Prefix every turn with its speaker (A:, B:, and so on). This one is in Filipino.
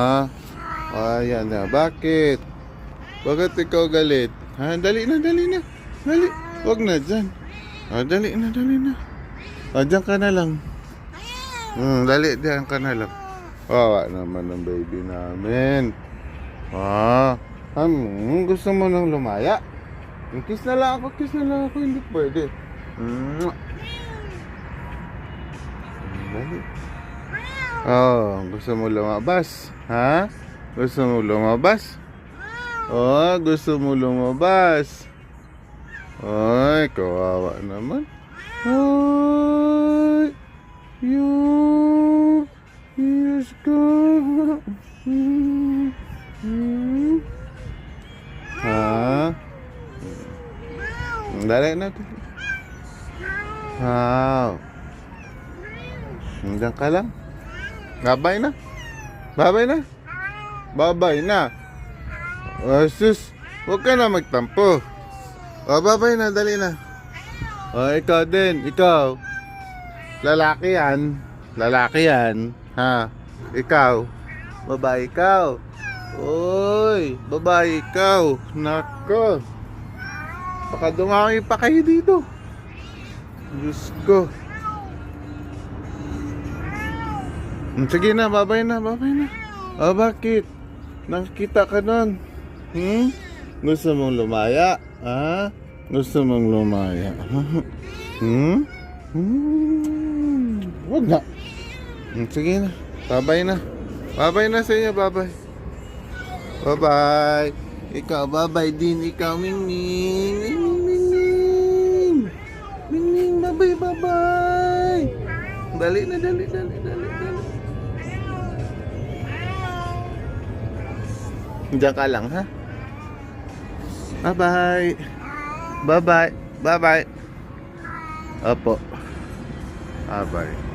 A: Ha? Ayan na. Bakit? Bakit ikaw galit? Ha? Dali na, dali na. Dali. Huwag na dyan. Dali na, dali na. Dyan ka na lang. Dali, dyan ka na lang. Wawa naman ang baby namin. Gusto mo nang lumaya? Kiss na lang ako, kiss na lang ako. Hindi pwede. Dali. Gusto mo lumabas? Ha? Gusto mo lumabas? Gusto mo lumabas? Ay, kawawa naman. Ay, yes ka. Ha? Dali na. Hanggang ka lang. Babay na. Babay na. Babay na. Sus, huwag ka na magtampo. Babay na, dali na. Ikaw din, ikaw. Lalaki yan. Lalaki yan. Ha? Ikaw. Babae ikaw. Oy, babae ikaw. Nako. Baka dumami pa kayo dito. Diyos ko. Sige na, babay na, babay na. Bakit? Nakikita ka nun? Gusto mong lumaya? Gusto mong lumaya? Huwag na. Sige na, babay na. Babay na sa inyo, babay. Babay. Ikaw, babay din. Ikaw, Mingming. Mingming. Mingming, babay, babay. Dali na, dali, dali, dali, dali. Diyan ka lang, ha? Bye-bye. Bye-bye. Bye-bye. Opo. Bye-bye.